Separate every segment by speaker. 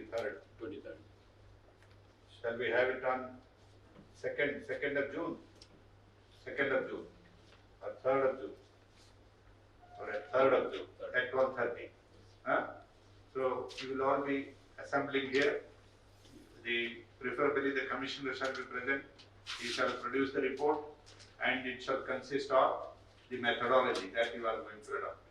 Speaker 1: 23rd.
Speaker 2: 23rd.
Speaker 1: Shall we have it on 2nd of June? 2nd of June or 3rd of June? Or at 3rd of June at 12:30. Huh? So you will all be assembling here. Preferably the commissioner shall be present. He shall produce the report and it shall consist of the methodology that you are going to adopt.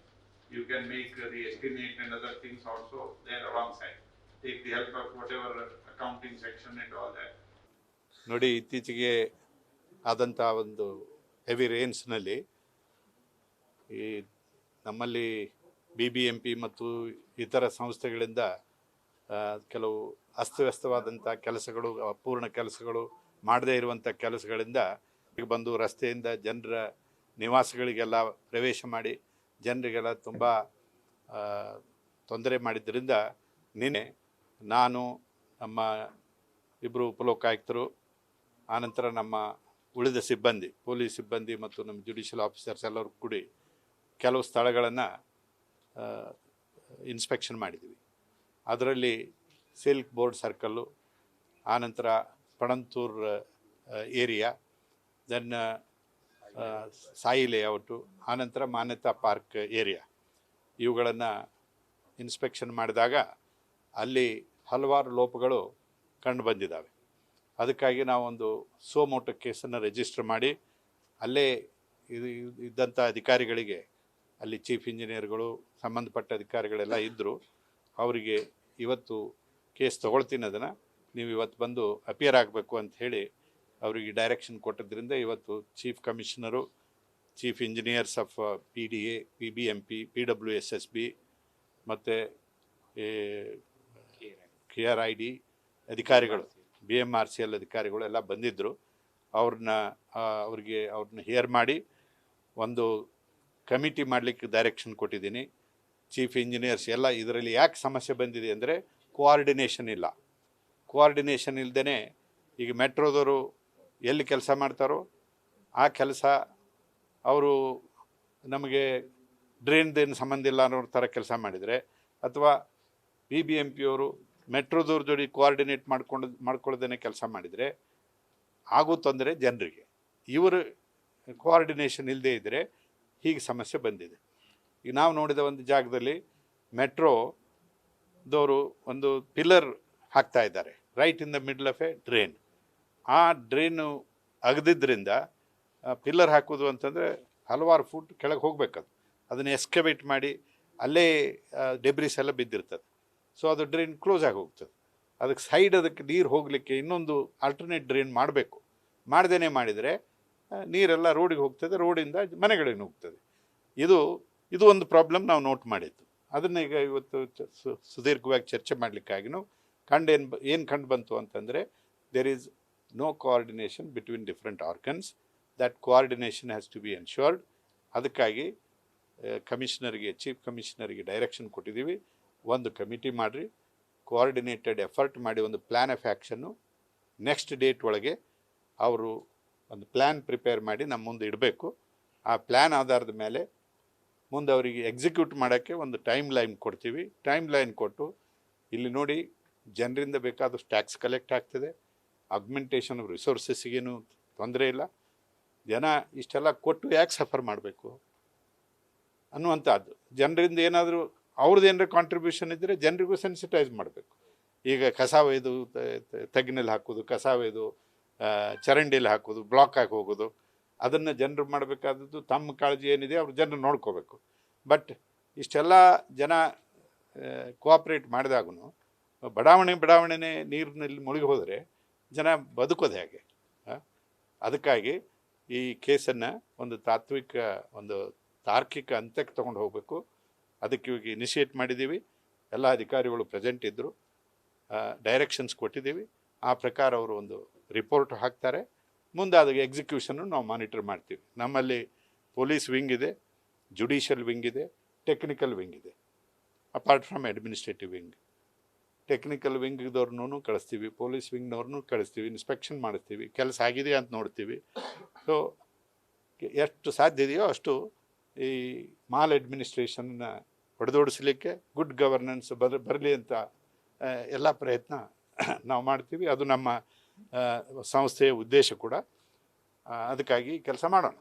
Speaker 1: You can make the estimate and other things also there alongside. Take the help of whatever accounting section and all that.
Speaker 3: ನೋಡಿ, ಇತ್ತೀಚೆಗೆ ಆದಂಥ ಒಂದು heavy ರೇನ್ಸ್ನಲ್ಲಿ ಈ ನಮ್ಮಲ್ಲಿ BBMP ಮತ್ತು ಇತರ ಸಂಸ್ಥೆಗಳಿಂದ ಕೆಲವು ಅಸ್ತವ್ಯಸ್ತವಾದಂಥ ಕೆಲಸಗಳು, ಅಪೂರ್ಣ ಕೆಲಸಗಳು, ಮಾಡದೇ ಇರುವಂಥ ಕೆಲಸಗಳಿಂದ ಈಗ ಬಂದು ರಸ್ತೆಯಿಂದ ಜನರ ನಿವಾಸಗಳಿಗೆಲ್ಲ ಪ್ರವೇಶ ಮಾಡಿ ಜನರಿಗೆಲ್ಲ ತುಂಬ ತೊಂದರೆ ಮಾಡಿದ್ದರಿಂದ ನಿನ್ನೆ ನಾನು, ನಮ್ಮ ಇಬ್ಬರು ಉಪಲೋಕಾಯುಕ್ತರು, ಆನಂತರ ನಮ್ಮ ಉಳಿದ ಸಿಬ್ಬಂದಿ, ಪೊಲೀಸ್ ಸಿಬ್ಬಂದಿ ಮತ್ತು ನಮ್ಮ ಜುಡಿಷಿಯಲ್ ಆಫೀಸರ್ಸ್ ಎಲ್ಲರೂ ಕೂಡಿ ಕೆಲವು ಸ್ಥಳಗಳನ್ನು ಇನ್ಸ್ಪೆಕ್ಷನ್ ಮಾಡಿದ್ದೀವಿ. ಅದರಲ್ಲಿ ಸಿಲ್ಕ್ ಬೋರ್ಡ್ ಸರ್ಕಲ್ಲು, ಆನಂತರ ಪಣಂತೂರ್ ಏರಿಯಾ, ದೆನ್ ಸಾಯಿ ಲೇಔಟು, ಆನಂತರ ಮಾನ್ಯತಾ ಪಾರ್ಕ್ ಏರಿಯಾ, ಇವುಗಳನ್ನು ಇನ್ಸ್ಪೆಕ್ಷನ್ ಮಾಡಿದಾಗ ಅಲ್ಲಿ ಹಲವಾರು ಲೋಪಗಳು ಕಂಡು ಬಂದಿದ್ದಾವೆ. ಅದಕ್ಕಾಗಿ ನಾವೊಂದು ಸೋಮೋಟೋ ಕೇಸನ್ನು ರಿಜಿಸ್ಟರ್ ಮಾಡಿ ಅಲ್ಲೇ ಇದ್ದಂಥ ಅಧಿಕಾರಿಗಳಿಗೆ, ಅಲ್ಲಿ ಚೀಫ್ ಇಂಜಿನಿಯರ್ಗಳು, ಸಂಬಂಧಪಟ್ಟ ಅಧಿಕಾರಿಗಳೆಲ್ಲ ಇದ್ದರು, ಅವರಿಗೆ ಇವತ್ತು ಕೇಸ್ ತೊಗೊಳ್ತೀನಿ, ಅದನ್ನು ನೀವು ಇವತ್ತು ಬಂದು ಅಪಿಯರ್ ಆಗಬೇಕು ಅಂತ ಹೇಳಿ ಅವರಿಗೆ ಡೈರೆಕ್ಷನ್ ಕೊಟ್ಟಿದ್ದರಿಂದ ಇವತ್ತು chief commissioner, chief engineers of PDA, PBMP, PWSSB ಮತ್ತು KRID ಅಧಿಕಾರಿಗಳು, BMRCL ಅಧಿಕಾರಿಗಳು ಎಲ್ಲ ಬಂದಿದ್ದರು. ಅವ್ರನ್ನ ಹಿಯರ್ ಮಾಡಿ ಒಂದು ಕಮಿಟಿ ಮಾಡಲಿಕ್ಕೆ ಡೈರೆಕ್ಷನ್ ಕೊಟ್ಟಿದ್ದೀನಿ. ಚೀಫ್ ಇಂಜಿನಿಯರ್ಸ್ ಎಲ್ಲ ಇದರಲ್ಲಿ ಯಾಕೆ ಸಮಸ್ಯೆ ಬಂದಿದೆ ಅಂದರೆ ಕೋಆರ್ಡಿನೇಷನ್ ಇಲ್ಲ. ಕೋಆರ್ಡಿನೇಷನ್ ಇಲ್ಲದೇ ಈಗ ಮೆಟ್ರೋದವರು ಎಲ್ಲಿ ಕೆಲಸ ಮಾಡ್ತಾರೋ ಆ ಕೆಲಸ ಅವರು ನಮಗೆ ಡ್ರೈನ್ದೇನು ಸಂಬಂಧ ಇಲ್ಲ ಅನ್ನೋ ಥರ ಕೆಲಸ ಮಾಡಿದರೆ, ಅಥವಾ BBMPಯವರು ಮೆಟ್ರೋದವ್ರ ಜೋಡಿ ಕೋಆರ್ಡಿನೇಟ್ ಮಾಡ್ಕೊಳ್ಳೋದೇ ಕೆಲಸ ಮಾಡಿದರೆ ಆಗೋ ತೊಂದರೆ ಜನರಿಗೆ. ಇವರು ಕೋಆರ್ಡಿನೇಷನ್ ಇಲ್ಲದೇ ಇದ್ದರೆ ಹೀಗೆ ಸಮಸ್ಯೆ ಬಂದಿದೆ. ಈಗ ನಾವು ನೋಡಿದ ಒಂದು ಜಾಗದಲ್ಲಿ ಮೆಟ್ರೋದವರು ಒಂದು ಪಿಲ್ಲರ್ ಹಾಕ್ತಾ ಇದ್ದಾರೆ right in the middle of A drain. ಆ ಡ್ರೈನು ಅಗದಿದ್ದರಿಂದ ಪಿಲ್ಲರ್ ಹಾಕೋದು ಅಂತಂದರೆ ಹಲವಾರು ಫುಟ್ ಕೆಳಗೆ ಹೋಗಬೇಕದು. ಅದನ್ನು ಎಸ್ಕವೇಟ್ ಮಾಡಿ ಅಲ್ಲೇ ಡೆಬ್ರಿಸ್ ಎಲ್ಲ ಬಿದ್ದಿರ್ತದೆ. ಸೊ ಅದು ಡ್ರೈನ್ ಕ್ಲೋಸ್ ಆಗಿ ಹೋಗ್ತದೆ. ಅದಕ್ಕೆ ನೀರು ಹೋಗಲಿಕ್ಕೆ ಇನ್ನೊಂದು ಆಲ್ಟರ್ನೇಟ್ ಡ್ರೈನ್ ಮಾಡಬೇಕು. ಮಾಡ್ದೇ ಮಾಡಿದರೆ ನೀರೆಲ್ಲ ರೋಡಿಗೆ ಹೋಗ್ತದೆ, ರೋಡಿಂದ ಮನೆಗಳಿಗೆ ಹೋಗ್ತದೆ. ಇದು ಒಂದು ಪ್ರಾಬ್ಲಮ್ ನಾವು ನೋಟ್ ಮಾಡಿದ್ದು. ಅದನ್ನು ಈಗ ಇವತ್ತು ಸುದೀರ್ಘವಾಗಿ ಚರ್ಚೆ ಮಾಡಲಿಕ್ಕಾಗಿನೂ ಏನು ಕಂಡು ಬಂತು ಅಂತಂದರೆ, there is no coordination between different organs. That coordination has to be ensured. ಅದಕ್ಕಾಗಿ ಚೀಫ್ ಕಮಿಷನರಿಗೆ ಡೈರೆಕ್ಷನ್ ಕೊಟ್ಟಿದ್ದೀವಿ, ಒಂದು ಕಮಿಟಿ ಮಾಡಿರಿ, ಕೋಆರ್ಡಿನೇಟೆಡ್ ಎಫರ್ಟ್ ಮಾಡಿ ಒಂದು plan of action next date ಒಳಗೆ ಅವರು ಒಂದು ಪ್ಲ್ಯಾನ್ ಪ್ರಿಪೇರ್ ಮಾಡಿ ನಮ್ಮ ಮುಂದೆ ಇಡಬೇಕು. ಆ ಪ್ಲ್ಯಾನ್ ಆಧಾರದ ಮೇಲೆ ಮುಂದೆ ಅವರಿಗೆ ಎಕ್ಸಿಕ್ಯೂಟ್ ಮಾಡೋಕ್ಕೆ ಒಂದು ಟೈಮ್ ಲೈನ್ ಕೊಡ್ತೀವಿ. ಟೈಮ್ ಲೈನ್ ಕೊಟ್ಟು, ಇಲ್ಲಿ ನೋಡಿ, ಜನರಿಂದ ಬೇಕಾದಷ್ಟು ಟ್ಯಾಕ್ಸ್ ಕಲೆಕ್ಟ್ ಆಗ್ತದೆ, ಆಗ್ಮೆಂಟೇಷನ್ ಆಫ್ ರಿಸೋರ್ಸಸ್ಸಿಗೇನು ತೊಂದರೆ ಇಲ್ಲ, ಜನ ಇಷ್ಟೆಲ್ಲ ಕೊಟ್ಟು ಯಾಕೆ ಸಫರ್ ಮಾಡಬೇಕು ಅನ್ನುವಂಥದ್ದು. ಜನರಿಂದ ಏನಾದರೂ ಅವ್ರದ್ದು ಏನಾರ ಕಾಂಟ್ರಿಬ್ಯೂಷನ್ ಇದ್ದರೆ ಜನರಿಗೂ ಸೆನ್ಸಿಟೈಸ್ ಮಾಡಬೇಕು. ಈಗ ಕಸ ಒಯ್ದು ತಗ್ಗಿನಲ್ಲಿ ಹಾಕೋದು, ಕಸ ಒಯ್ದು ಚರಂಡಿಯಲ್ಲಿ ಹಾಕೋದು, ಬ್ಲಾಕ್ ಆಗಿ ಹೋಗೋದು, ಅದನ್ನು ಜನರು ಮಾಡಬೇಕಾದದ್ದು ತಮ್ಮ ಕಾಳಜಿ ಏನಿದೆ ಅವ್ರು ಜನರು ನೋಡ್ಕೋಬೇಕು. ಬಟ್ ಇಷ್ಟೆಲ್ಲ ಜನ ಕೋಆಪ್ರೇಟ್ ಮಾಡಿದಾಗೂ ಬಡಾವಣೆನೇ ನೀರಿನಲ್ಲಿ ಮುಳುಗಿ ಹೋದರೆ ಜನ ಬದುಕೋದು ಹೇಗೆ? ಅದಕ್ಕಾಗಿ ಈ ಕೇಸನ್ನು ಒಂದು ತಾರ್ಕಿಕ ಅಂತ್ಯಕ್ಕೆ ತೊಗೊಂಡು ಹೋಗಬೇಕು. ಅದಕ್ಕೆ ಇವಾಗ ಇನಿಷಿಯೇಟ್ ಮಾಡಿದ್ದೀವಿ. ಎಲ್ಲ ಅಧಿಕಾರಿಗಳು ಪ್ರೆಸೆಂಟ್ ಇದ್ದರು, ಡೈರೆಕ್ಷನ್ಸ್ ಕೊಟ್ಟಿದ್ದೀವಿ. ಆ ಪ್ರಕಾರ ಅವರು ಒಂದು ರಿಪೋರ್ಟ್ ಹಾಕ್ತಾರೆ. ಮುಂದೆ ಅದಕ್ಕೆ ಎಕ್ಸಿಕ್ಯೂಷನ್ನು ನಾವು ಮಾನಿಟರ್ ಮಾಡ್ತೀವಿ. ನಮ್ಮಲ್ಲಿ ಪೊಲೀಸ್ ವಿಂಗ್ ಇದೆ, ಜುಡಿಷಿಯಲ್ ವಿಂಗ್ ಇದೆ, ಟೆಕ್ನಿಕಲ್ ವಿಂಗ್ ಇದೆ, apart from administrative wing. Technical ವಿಂಗ್ದವ್ರನ್ನೂ ಕಳಿಸ್ತೀವಿ, ಪೊಲೀಸ್ ವಿಂಗ್ನವ್ರನ್ನೂ ಕಳಿಸ್ತೀವಿ, ಇನ್ಸ್ಪೆಕ್ಷನ್ ಮಾಡಿಸ್ತೀವಿ, ಕೆಲಸ ಆಗಿದೆ ಅಂತ ನೋಡ್ತೀವಿ. ಸೊ ಎಷ್ಟು ಸಾಧ್ಯ ಇದೆಯೋ ಅಷ್ಟು ಈ ಮಾಲ್ ಅಡ್ಮಿನಿಸ್ಟ್ರೇಷನ್ನ ಹೊಡೆದೋಡಿಸ್ಲಿಕ್ಕೆ, ಗುಡ್ ಗವರ್ನೆನ್ಸ್ ಬರಲಿ ಅಂತ ಎಲ್ಲ ಪ್ರಯತ್ನ ನಾವು ಮಾಡ್ತೀವಿ. ಅದು ನಮ್ಮ ಸಂಸ್ಥೆಯ ಉದ್ದೇಶ ಕೂಡ. ಅದಕ್ಕಾಗಿ ಕೆಲಸ ಮಾಡೋಣ.